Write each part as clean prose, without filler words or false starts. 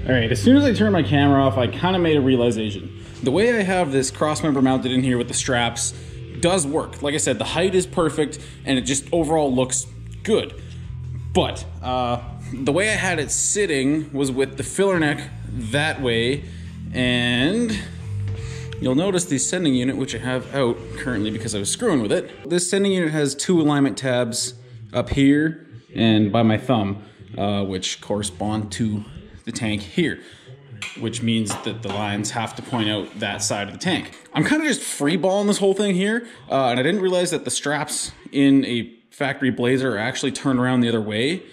All right, as soon as I turned my camera off, I kind of made a realization. The way I have this crossmember mounted in here with the straps does work. Like I said, the height is perfect and it just overall looks good. But the way I had it sitting was with the filler neck that way, and you'll notice the sending unit, which I have out currently because I was screwing with it. This sending unit has 2 alignment tabs up here and by my thumb, which correspond to the tank here, which means that the lines have to point out that side of the tank. I'm kind of just freeballing this whole thing here, and I didn't realize that the straps in a factory Blazer are actually turned around the other way,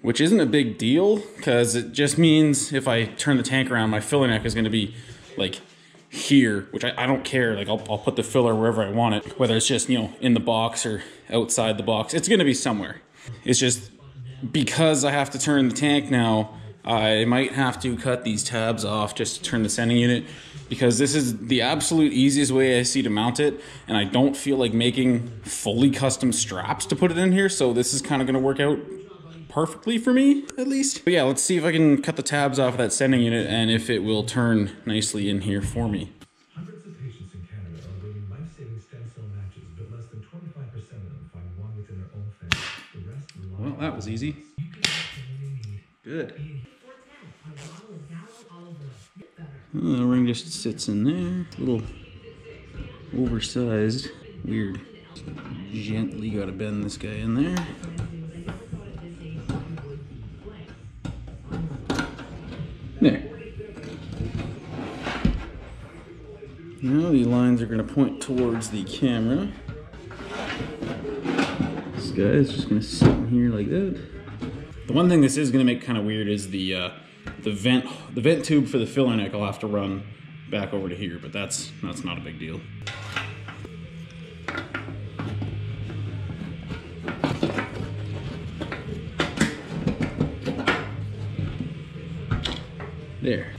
which isn't a big deal because it just means if I turn the tank around, my filler neck is going to be like here, which I don't care. Like I'll put the filler wherever I want it, whether it's just, you know, in the box or outside the box. It's going to be somewhere. It's just because I have to turn the tank now, I might have to cut these tabs off just to turn the sending unit, because this is the absolute easiest way I see to mount it, and I don't feel like making fully custom straps to put it in here, so this is kind of going to work out perfectly for me, at least. But yeah, let's see if I can cut the tabs off of that sending unit and if it will turn nicely in here for me. Hundreds of patients in Canada are awaiting life-saving stem cell matches, but less than 25% of them find one within their own family. The rest rely. Well, that was easy. Good. The ring just sits in there. A little oversized. Weird. Gently gotta bend this guy in there. There. Now the lines are gonna point towards the camera. This guy is just gonna sit in here like that. The one thing this is gonna make kind of weird is the vent tube for the filler neck. I'll have to run back over to here, but that's not a big deal. There.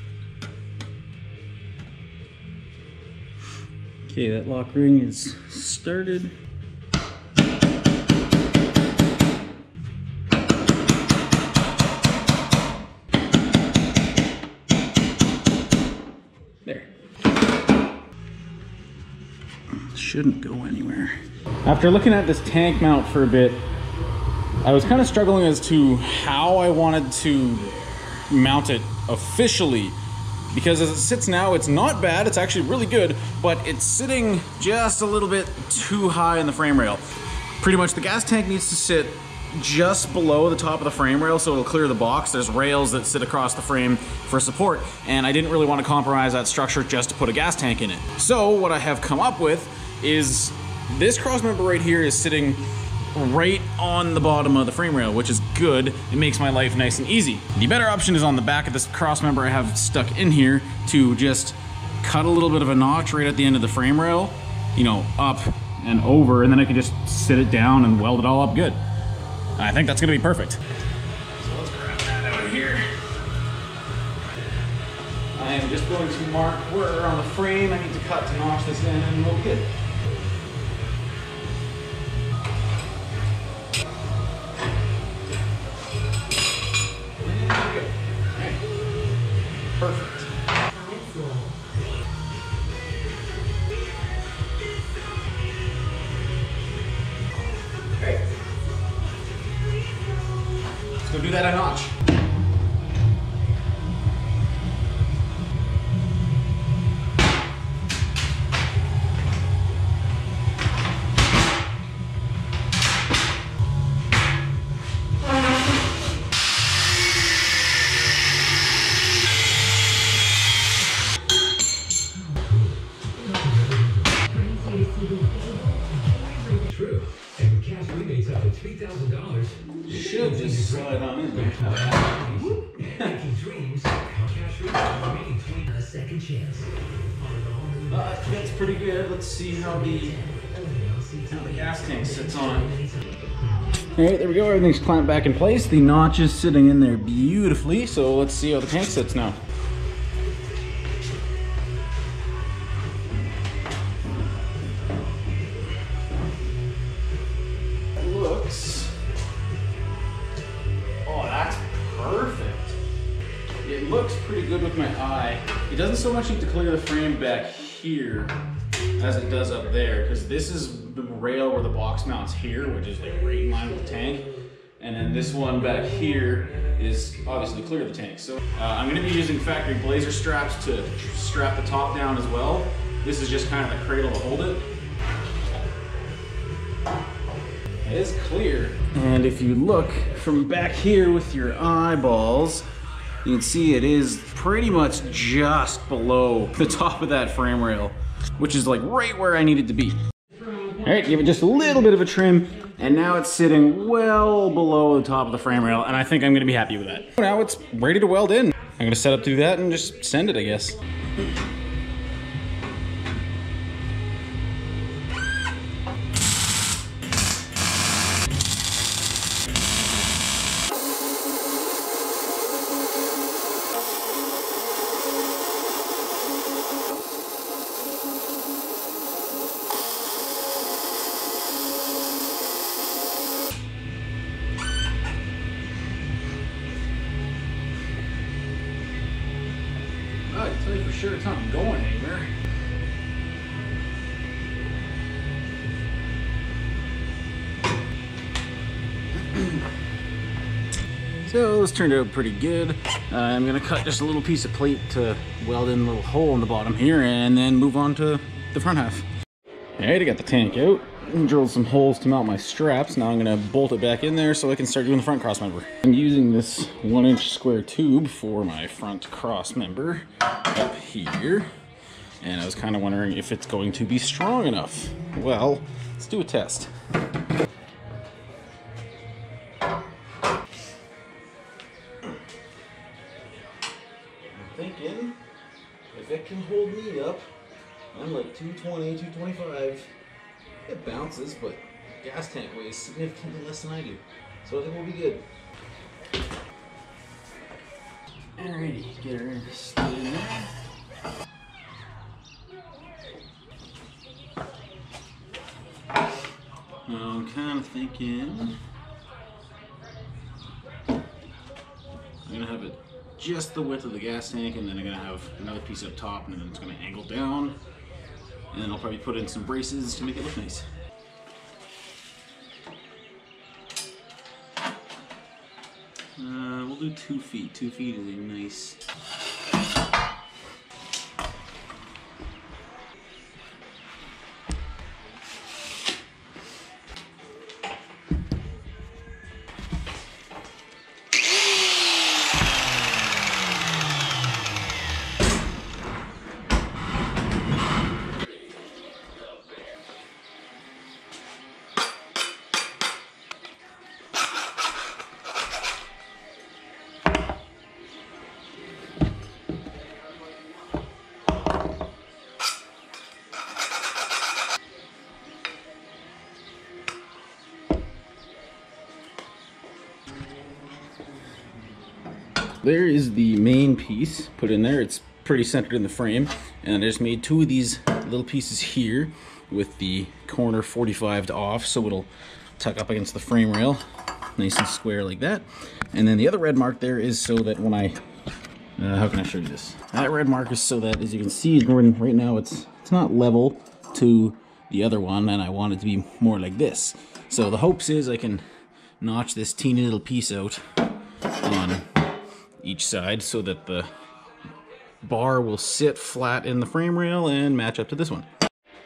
Okay, that lock ring is started. There. Shouldn't go anywhere. After looking at this tank mount for a bit, I was kind of struggling as to how I wanted to mount it officially, because as it sits now, it's not bad, it's actually really good, but it's sitting just a little bit too high in the frame rail. Pretty much the gas tank needs to sit just below the top of the frame rail so it'll clear the box. There's rails that sit across the frame for support, and I didn't really want to compromise that structure just to put a gas tank in it. So what I have come up with is this crossmember right here is sitting right on the bottom of the frame rail, which is good. It makes my life nice and easy. The better option is on the back of this crossmember I have stuck in here to just cut a little bit of a notch right at the end of the frame rail, you know, up and over, and then I can just sit it down and weld it all up good. I think that's gonna be perfect. So let's grab that out of here. I am just going to mark where on the frame I need to cut to notch this in, and we'll be good. Perfect. Okay. Let's go do that a notch. True. And cash rebates up to $3,000. Should just slide on in there. Making dreams. Cash rebates remaining $20 a second chance. That's pretty good. Let's see how the gas tank sits on. Alright, there we go. Everything's clamped back in place. The notch is sitting in there beautifully. So let's see how the tank sits now. it looks pretty good with my eye. It doesn't so much need to clear the frame back here as it does up there, because this is the rail where the box mounts here, which is like right in line with the tank. And then this one back here is obviously clear of the tank. So I'm gonna be using factory Blazer straps to strap the top down as well. This is just kind of the cradle to hold it. It is clear. And if you look from back here with your eyeballs, you can see it is pretty much just below the top of that frame rail, which is like right where I need it to be. All right, give it just a little bit of a trim, and now it's sitting well below the top of the frame rail, and I think I'm gonna be happy with that. Now it's ready to weld in. I'm gonna set up to do that and just send it, I guess. I can tell you for sure it's not going anywhere. So this turned out pretty good. I'm gonna cut just a little piece of plate to weld in a little hole in the bottom here and then move on to the front half. All right, I got the tank out and drilled some holes to mount my straps. Now I'm gonna bolt it back in there so I can start doing the front cross member. I'm using this 1-inch square tube for my front cross member up here. And I was kind of wondering if it's going to be strong enough. Well, let's do a test. Thinking if it can hold me up, I'm like 220, 225. It bounces, but gas tank weighs significantly less than I do, so I think we'll be good. Alrighty, get her in there. I'm kind of thinking I'm gonna have it just the width of the gas tank, and then I'm gonna have another piece up top, and then it's gonna angle down, and then I'll probably put in some braces to make it look nice. We'll do 2 feet. 2 feet is a nice. There is the main piece put in there. It's pretty centered in the frame, and I just made 2 of these little pieces here with the corner 45'd off, so it'll tuck up against the frame rail nice and square like that. And then the other red mark there is so that when I how can I show you this? That red mark is so that, as you can see, right now it's not level to the other one, and I want it to be more like this. So the hopes is I can notch this teeny little piece out on each side so that the bar will sit flat in the frame rail and match up to this one.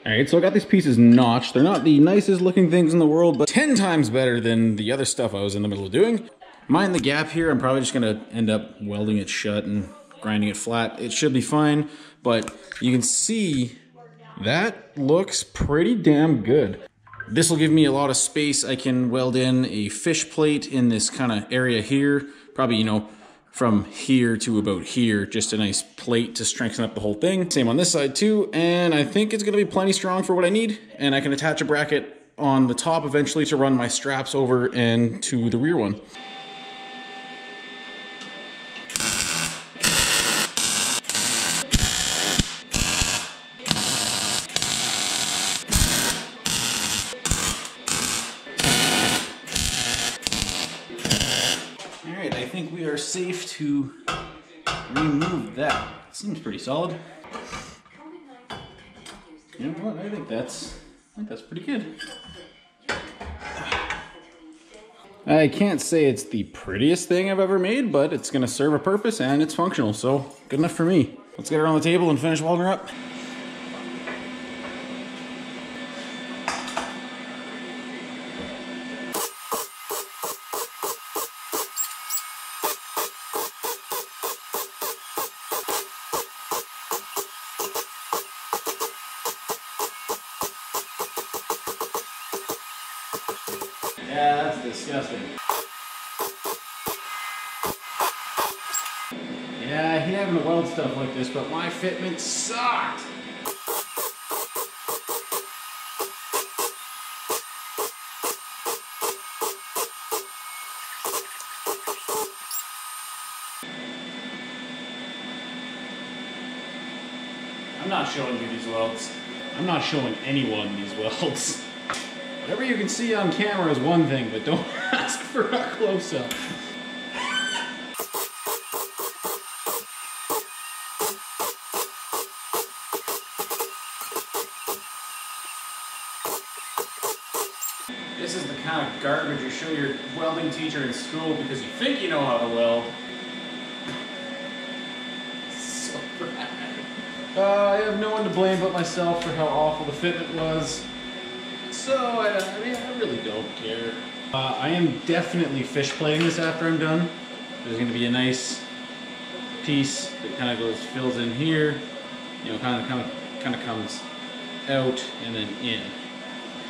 Alright, so I got these pieces notched. They're not the nicest looking things in the world, but 10 times better than the other stuff I was in the middle of doing. Mind the gap here, I'm probably just gonna end up welding it shut and grinding it flat. It should be fine, but you can see that looks pretty damn good. This will give me a lot of space. I can weld in a fish plate in this kind of area here, probably, you know, from here to about here, just a nice plate to strengthen up the whole thing. Same on this side too, and I think it's gonna be plenty strong for what I need, and I can attach a bracket on the top eventually to run my straps over and to the rear one. Alright, I think we are safe to remove that. Seems pretty solid. You know what? I think that's pretty good. I can't say it's the prettiest thing I've ever made, but it's gonna serve a purpose and it's functional, so good enough for me. Let's get her on the table and finish welding her up. Yeah, that's disgusting. Yeah, I hate having to weld stuff like this, but my fitment sucked. I'm not showing you these welds. I'm not showing anyone these welds. Whatever you can see on camera is one thing, but don't ask for a close-up. This is the kind of garbage you show your welding teacher in school because you think you know how to weld. So bad. I have no one to blame but myself for how awful the fitment was. So, I mean, I really don't care. I am definitely fish plating this after I'm done. There's going to be a nice piece that kind of goes, fills in here, you know, kind of comes out and then in.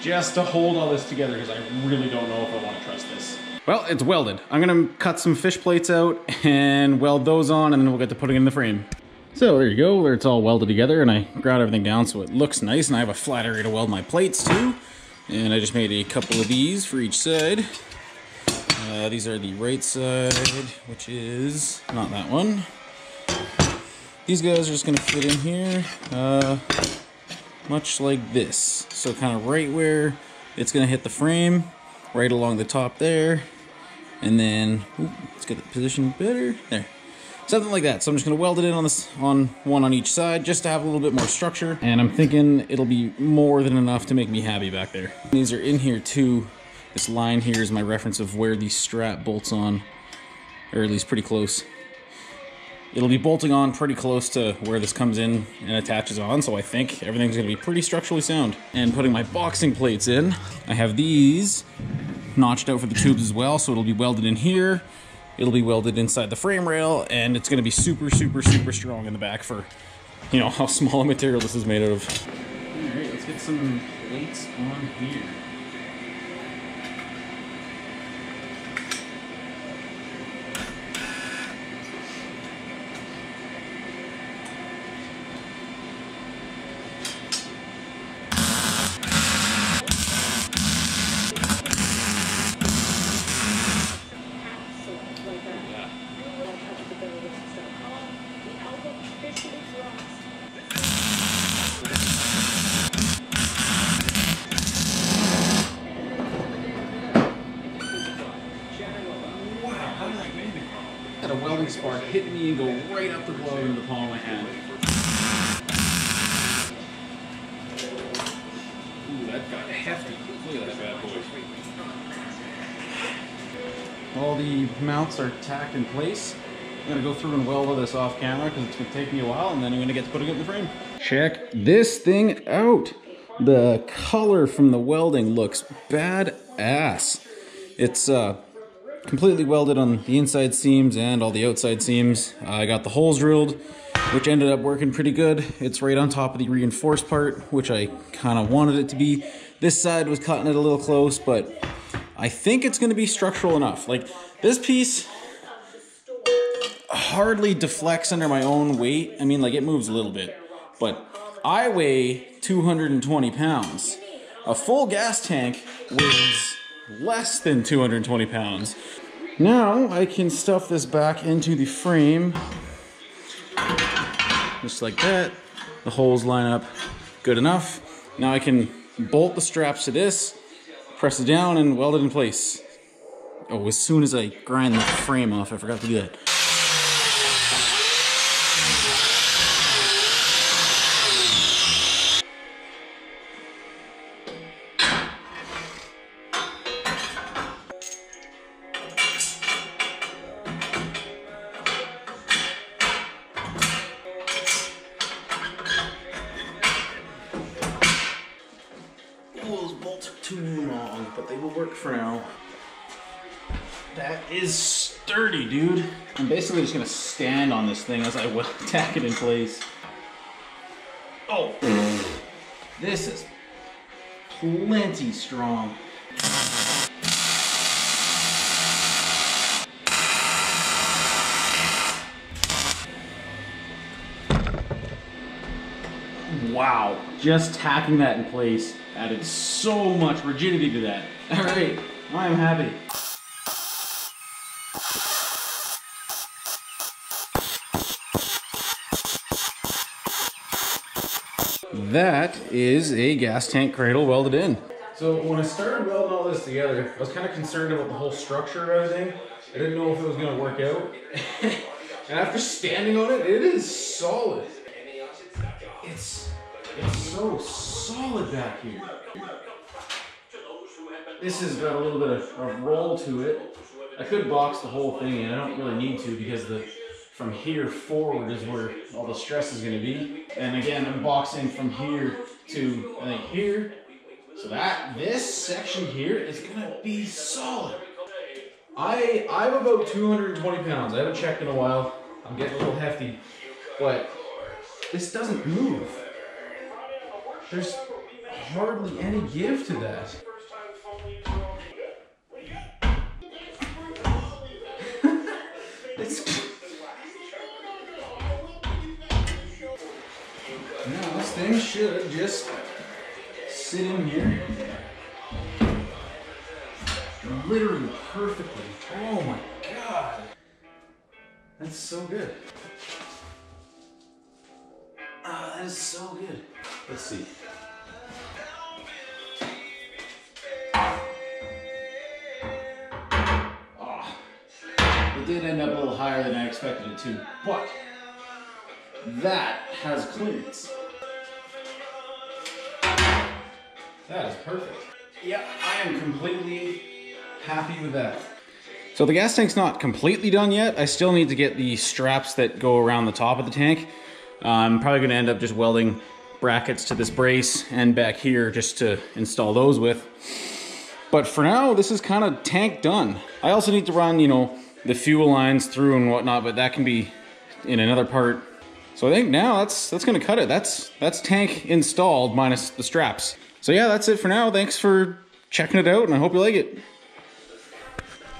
Just to hold all this together because I really don't know if I want to trust this. Well, it's welded. I'm going to cut some fish plates out and weld those on, and then we'll get to putting it in the frame. So there you go, where it's all welded together, and I ground everything down so it looks nice, and I have a flat area to weld my plates too. And I just made a couple of these for each side. These are the right side, which is not that one. These guys are just gonna fit in here, much like this. So kind of right where it's gonna hit the frame, right along the top there. And then, let's get it positioned better, there. Something like that. So I'm just gonna weld it in on this, on one on each side, just to have a little bit more structure. And I'm thinking it'll be more than enough to make me happy back there. These are in here too. This line here is my reference of where the strap bolts on, or at least pretty close. It'll be bolting on pretty close to where this comes in and attaches on, so I think everything's gonna be pretty structurally sound. And putting my boxing plates in, I have these notched out for the tubes as well, so it'll be welded in here. It'll be welded inside the frame rail, and it's gonna be super, super, super strong in the back for, you know, how small a material this is made out of. All right, let's get some plates on here. Had a welding spark hit me and go right up the glove into the palm of my hand. Ooh, that got hefty. Look at that bad boy. All the mounts are tacked in place. I'm gonna go through and weld all this off camera because it's gonna take me a while, and then I'm gonna get to putting it in the frame. Check this thing out. The color from the welding looks badass. It's completely welded on the inside seams and all the outside seams. I got the holes drilled, which ended up working pretty good. It's right on top of the reinforced part, which I kind of wanted it to be. This side was cutting it a little close, but I think it's going to be structural enough. Like, this piece hardly deflects under my own weight. I mean, like, it moves a little bit, but I weigh 220 pounds. A full gas tank weighs less than 220 pounds. Now I can stuff this back into the frame just like that. The holes line up good enough. Now I can bolt the straps to this, press it down, and weld it in place. Oh, as soon as I grind the frame off, I forgot to do that. They will work for now. That is sturdy, dude. I'm basically just gonna stand on this thing as I tack it in place. Oh, this is plenty strong. Wow, just tacking that in place added so much rigidity to that. All right, I'm happy. That is a gas tank cradle welded in. So when I started welding all this together, I was kind of concerned about the whole structure of everything. I didn't know if it was going to work out. And after standing on it, it is solid. It's so solid back here. This has got a little bit of roll to it. I could box the whole thing in. I don't really need to because from here forward is where all the stress is going to be. And again, I'm boxing from here to I think here. So this section here is going to be solid. I'm about 220 pounds. I haven't checked in a while. I'm getting a little hefty, but this doesn't move. There's hardly any give to that. Now this thing should just sit in here literally perfectly. Oh my God. That's so good. That is so good. Let's see. Oh, it did end up a little higher than I expected it to, but that has clearance. That is perfect. Yeah, I am completely happy with that. So the gas tank's not completely done yet. I still need to get the straps that go around the top of the tank. I'm probably going to end up just welding brackets to this brace and back here just to install those with. But for now, this is kind of tank done. I also need to run, you know, the fuel lines through and whatnot, but that can be in another part. So I think now that's going to cut it. That's tank installed minus the straps. So yeah, that's it for now. Thanks for checking it out, and I hope you like it.